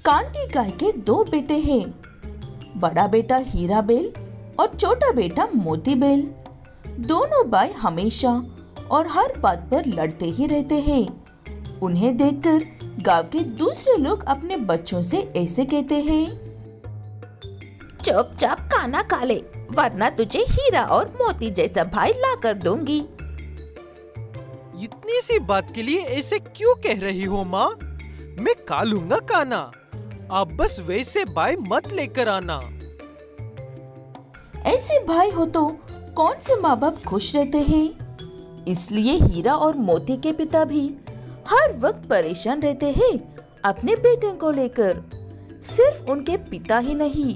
कांति गाय के दो बेटे हैं। बड़ा बेटा हीरा बेल और छोटा बेटा मोती बेल। दोनों भाई हमेशा और हर बात पर लड़ते ही रहते हैं। उन्हें देखकर गांव के दूसरे लोग अपने बच्चों से ऐसे कहते हैं, चुपचाप खाना खा ले, वरना तुझे हीरा और मोती जैसा भाई ला कर दूंगी। इतनी सी बात के लिए ऐसे क्यों कह रही हो माँ? मैं खा लूंगा खाना, आप बस वैसे भाई मत लेकर आना। ऐसे भाई हो तो कौन से माँ बाप खुश रहते हैं। इसलिए हीरा और मोती के पिता भी हर वक्त परेशान रहते हैं अपने बेटे को लेकर। सिर्फ उनके पिता ही नहीं।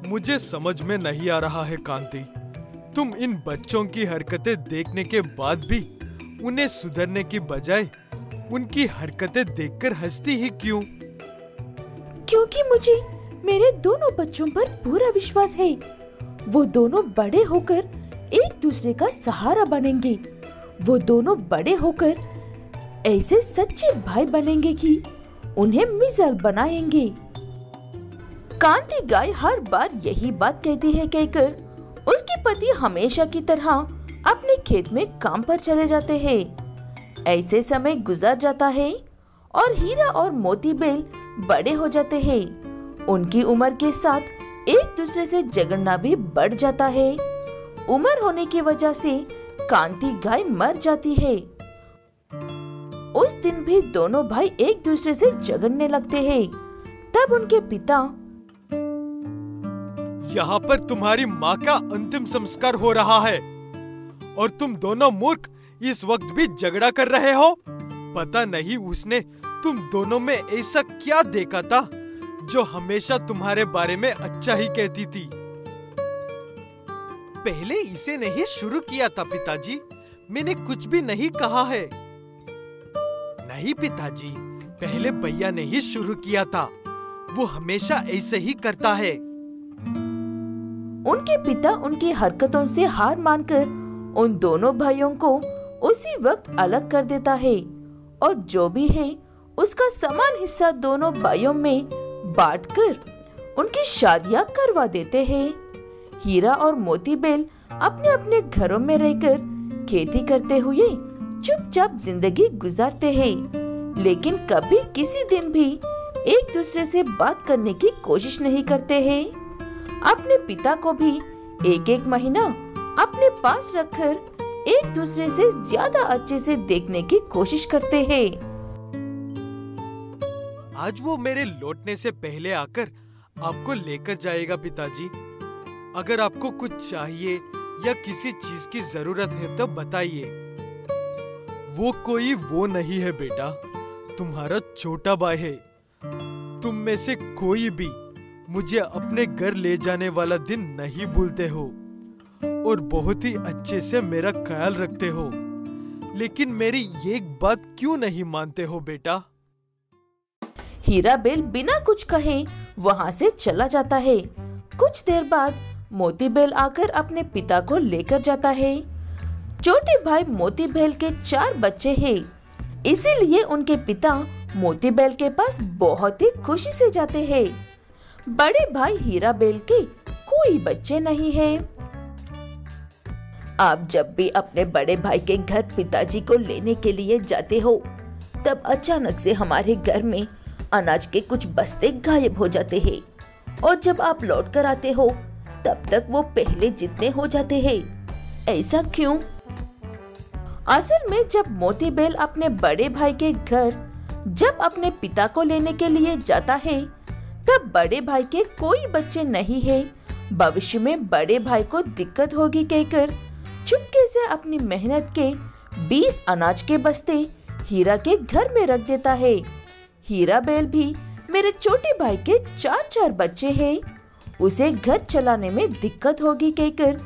मुझे समझ में नहीं आ रहा है कांति, तुम इन बच्चों की हरकतें देखने के बाद भी उन्हें सुधरने की बजाय उनकी हरकतें देखकर हंसती ही क्यों? क्योंकि मुझे मेरे दोनों बच्चों पर पूरा विश्वास है। वो दोनों बड़े होकर एक दूसरे का सहारा बनेंगे। वो दोनों बड़े होकर ऐसे सच्चे भाई बनेंगे कि उन्हें मिसाल बनाएंगे। कांति गाय हर बार यही बात कहती है कहकर उसके पति हमेशा की तरह अपने खेत में काम पर चले जाते हैं। ऐसे समय गुजर जाता है और हीरा और मोती बेल बड़े हो जाते हैं। उनकी उम्र के साथ एक दूसरे से झगड़ना भी बढ़ जाता है। उम्र होने की वजह से कांति गाय मर जाती है। उस दिन भी दोनों भाई एक दूसरे से झगड़ने लगते हैं। तब उनके पिता, यहाँ पर तुम्हारी माँ का अंतिम संस्कार हो रहा है और तुम दोनों मूर्ख इस वक्त भी झगड़ा कर रहे हो। पता नहीं उसने तुम दोनों में ऐसा क्या देखा था जो हमेशा तुम्हारे बारे में अच्छा ही कहती थी। पहले इसे नहीं शुरू किया था पिताजी, मैंने कुछ भी नहीं कहा है। नहीं पिताजी, पहले भैया ने ही शुरू किया था, वो हमेशा ऐसे ही करता है। उनके पिता उनकी हरकतों से हार मानकर उन दोनों भाइयों को उसी वक्त अलग कर देता है और जो भी है उसका समान हिस्सा दोनों भाइयों में बांटकर उनकी शादियां करवा देते हैं। हीरा और मोती बेल अपने अपने घरों में रहकर खेती करते हुए चुपचाप जिंदगी गुजारते हैं, लेकिन कभी किसी दिन भी एक दूसरे से बात करने की कोशिश नहीं करते हैं। अपने पिता को भी एक एक महीना अपने पास रखकर एक दूसरे से ज्यादा अच्छे से देखने की कोशिश करते हैं। आज वो मेरे लौटने से पहले आकर आपको लेकर जाएगा पिताजी। अगर आपको कुछ चाहिए या किसी चीज की जरूरत है तो बताइए। वो नहीं है बेटा, तुम्हारा छोटा भाई है। तुम में से कोई भी मुझे अपने घर ले जाने वाला दिन नहीं भूलते हो और बहुत ही अच्छे से मेरा ख्याल रखते हो, लेकिन मेरी एक बात क्यों नहीं मानते हो बेटा? हीरा बेल बिना कुछ कहे वहाँ से चला जाता है। कुछ देर बाद मोती बेल आकर अपने पिता को लेकर जाता है। छोटे भाई मोती बेल के 4 बच्चे हैं, इसीलिए उनके पिता मोती बेल के पास बहुत ही खुशी से जाते हैं। बड़े भाई हीरा बेल के कोई बच्चे नहीं हैं। आप जब भी अपने बड़े भाई के घर पिताजी को लेने के लिए जाते हो, तब अचानक से हमारे घर में अनाज के कुछ बस्ते गायब हो जाते हैं और जब आप लौट कर आते हो तब तक वो पहले जितने हो जाते हैं। ऐसा क्यों? असल में जब मोती बेल अपने बड़े भाई के घर जब अपने पिता को लेने के लिए जाता है, तब बड़े भाई के कोई बच्चे नहीं है। भविष्य में बड़े भाई को दिक्कत होगी कहकर चुपके से अपनी मेहनत के 20 अनाज के बस्ते हीरा के घर में रख देता है। हीरा बेल भी मेरे छोटे भाई के 4 बच्चे हैं, उसे घर चलाने में दिक्कत होगी कहकर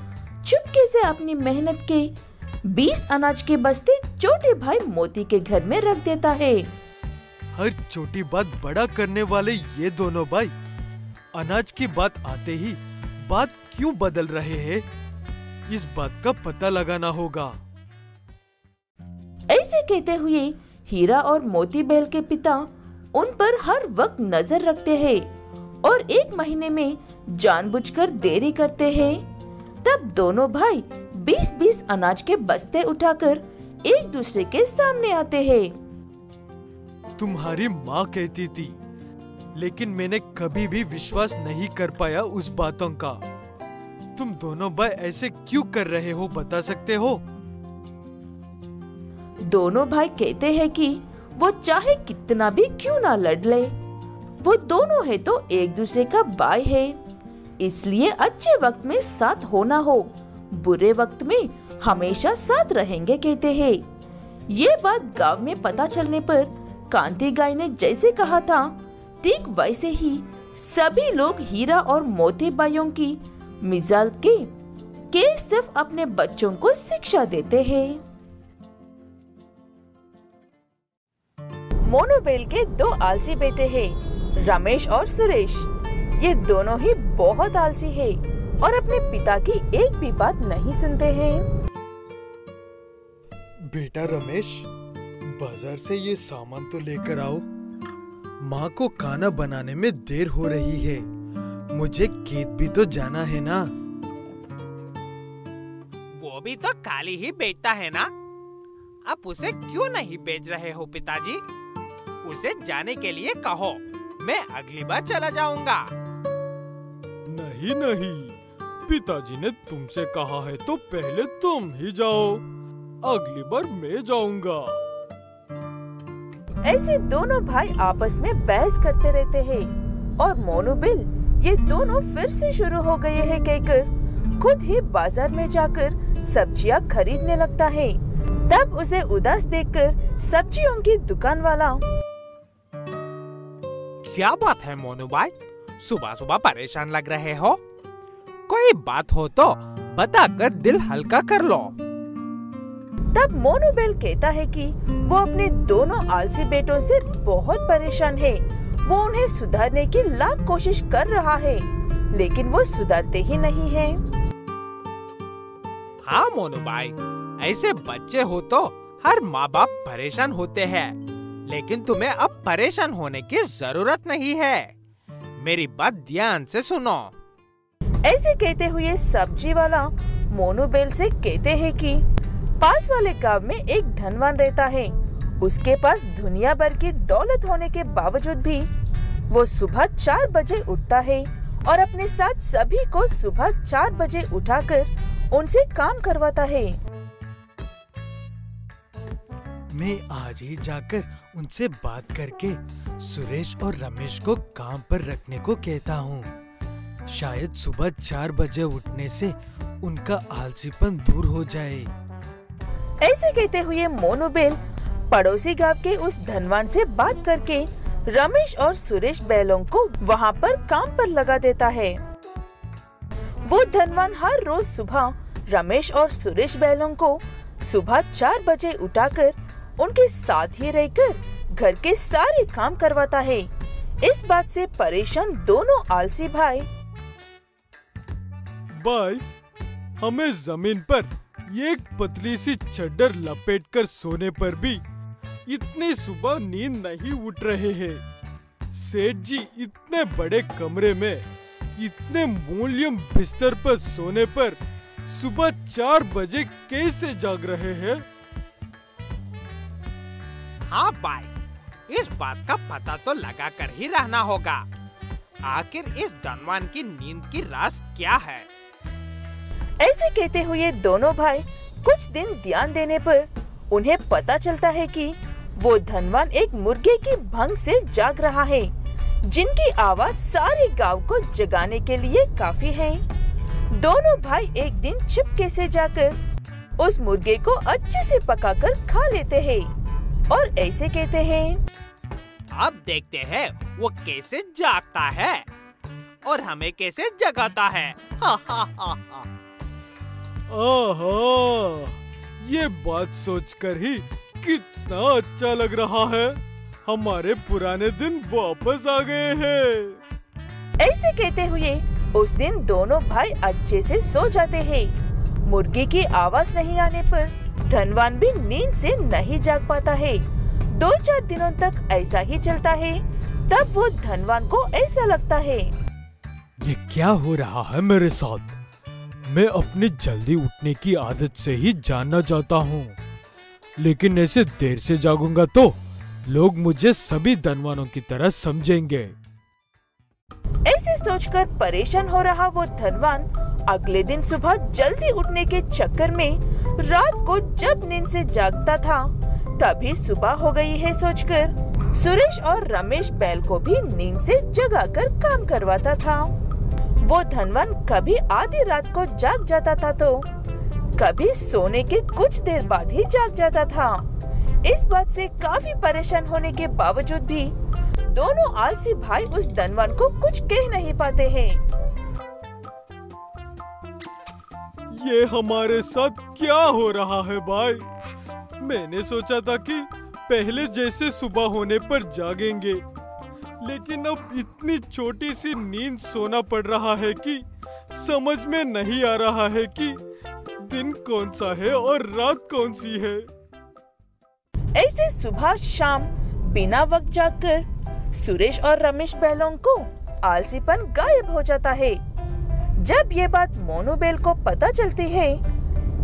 चुपके से अपनी मेहनत के 20 अनाज के बस्ते छोटे भाई मोती के घर में रख देता है। हर छोटी बात बड़ा करने वाले ये दोनों भाई अनाज की बात आते ही बात क्यों बदल रहे हैं? इस बात का पता लगाना होगा। ऐसे कहते हुए हीरा और मोती बेल के पिता उन पर हर वक्त नजर रखते हैं और 1 महीने में जानबूझकर देरी करते हैं। तब दोनों भाई 20-20 अनाज के बस्ते उठाकर एक दूसरे के सामने आते हैं। तुम्हारी माँ कहती थी, लेकिन मैंने कभी भी विश्वास नहीं कर पाया उस बातों का। तुम दोनों भाई ऐसे क्यों कर रहे हो, बता सकते हो? दोनों भाई कहते हैं कि वो चाहे कितना भी क्यों ना लड़ ले, वो दोनों है तो एक दूसरे का भाई है, इसलिए अच्छे वक्त में साथ होना हो, बुरे वक्त में हमेशा साथ रहेंगे कहते हैं। ये बात गांव में पता चलने पर कांति गाय ने जैसे कहा था, ठीक वैसे ही सभी लोग हीरा और मोती बाइयों की मिसाल के सिर्फ अपने बच्चों को शिक्षा देते हैं। मोनोबेल के 2 आलसी बेटे हैं, रमेश और सुरेश। ये दोनों ही बहुत आलसी हैं और अपने पिता की एक भी बात नहीं सुनते हैं। बेटा रमेश, बाजार से ये सामान तो लेकर आओ। माँ को खाना बनाने में देर हो रही है, मुझे खेत भी तो जाना है ना। वो भी तो खाली ही बेटा है ना, आप उसे क्यों नहीं भेज रहे हो पिताजी? उसे जाने के लिए कहो, मैं अगली बार चला जाऊंगा। नहीं नहीं, पिताजी ने तुमसे कहा है तो पहले तुम ही जाओ, अगली बार मैं जाऊंगा। ऐसे दोनों भाई आपस में बहस करते रहते हैं और मोनोबेल ये दोनों फिर से शुरू हो गए हैं कहकर खुद ही बाजार में जाकर सब्जियां खरीदने लगता है। तब उसे उदास देखकर सब्जियों की दुकान वाला, क्या बात है मोनू भाई, सुबह सुबह परेशान लग रहे हो? कोई बात हो तो बताकर दिल हल्का कर लो। तब मोनोबेल कहता है कि वो अपने दोनों आलसी बेटों से बहुत परेशान है। वो उन्हें सुधारने की लाख कोशिश कर रहा है, लेकिन वो सुधरते ही नहीं है। हाँ मोनू भाई, ऐसे बच्चे हो तो हर माँ बाप परेशान होते हैं, लेकिन तुम्हें अब परेशान होने की जरूरत नहीं है। मेरी बात ध्यान से सुनो। ऐसे कहते हुए सब्जी वाला मोनोबेल से कहते हैं कि पास वाले गांव में एक धनवान रहता है। उसके पास दुनिया भर की दौलत होने के बावजूद भी वो सुबह 4 बजे उठता है और अपने साथ सभी को सुबह 4 बजे उठाकर उनसे काम करवाता है। मैं आज ही जाकर उनसे बात करके सुरेश और रमेश को काम पर रखने को कहता हूँ। शायद सुबह 4 बजे उठने से उनका आलसीपन दूर हो जाए। ऐसे कहते हुए मोनोबेल पड़ोसी गांव के उस धनवान से बात करके रमेश और सुरेश बैलों को वहां पर काम पर लगा देता है। वो धनवान हर रोज सुबह रमेश और सुरेश बैलों को सुबह 4 बजे उठाकर उनके साथ ही रहकर घर के सारे काम करवाता है। इस बात से परेशान दोनों आलसी भाई, हमें जमीन पर एक पतली सी चद्दर लपेटकर सोने पर भी इतनी सुबह नींद नहीं उठ रहे हैं। सेठ जी इतने बड़े कमरे में इतने मूल्यम बिस्तर पर सोने पर सुबह 4 बजे कैसे जाग रहे हैं? हाँ भाई, इस बात का पता तो लगा कर ही रहना होगा। आखिर इस धनवान की नींद की राज क्या है? ऐसे कहते हुए दोनों भाई कुछ दिन ध्यान देने पर उन्हें पता चलता है कि वो धनवान एक मुर्गे की भंग से जाग रहा है, जिनकी आवाज सारे गांव को जगाने के लिए काफी है। दोनों भाई एक दिन चुपके से जाकर उस मुर्गे को अच्छे से पकाकर खा लेते हैं और ऐसे कहते हैं, अब देखते हैं वो कैसे जागता है और हमें कैसे जगाता है। हा हा हा हा। आहा, ये बात सोचकर ही कितना अच्छा लग रहा है। हमारे पुराने दिन वापस आ गए हैं। ऐसे कहते हुए उस दिन दोनों भाई अच्छे से सो जाते हैं। मुर्गी की आवाज नहीं आने पर धनवान भी नींद से नहीं जाग पाता है। 2-4 दिनों तक ऐसा ही चलता है। तब वो धनवान को ऐसा लगता है, ये क्या हो रहा है मेरे साथ? मैं अपनी जल्दी उठने की आदत से ही जानना चाहता हूँ, लेकिन ऐसे देर से जागूंगा तो लोग मुझे सभी धनवानों की तरह समझेंगे। ऐसे सोचकर परेशान हो रहा वो धनवान अगले दिन सुबह जल्दी उठने के चक्कर में रात को जब नींद से जागता था तभी सुबह हो गई है सोचकर सुरेश और रमेश बैल को भी नींद से जगाकर काम करवाता था। वो धनवान कभी आधी रात को जाग जाता था तो कभी सोने के कुछ देर बाद ही जाग जाता था। इस बात से काफी परेशान होने के बावजूद भी दोनों आलसी भाई उस धनवान को कुछ कह नहीं पाते हैं। ये हमारे साथ क्या हो रहा है भाई? मैंने सोचा था कि पहले जैसे सुबह होने पर जागेंगे, लेकिन अब इतनी छोटी सी नींद सोना पड़ रहा है कि समझ में नहीं आ रहा है कि दिन कौन सा है और रात कौन सी है। ऐसे सुबह शाम बिना वक्त जागकर सुरेश और रमेश बैलों को आलसीपन गायब हो जाता है। जब ये बात मोनू बैल को पता चलती है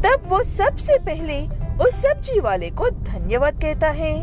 तब वो सबसे पहले उस सब्जी वाले को धन्यवाद कहता है।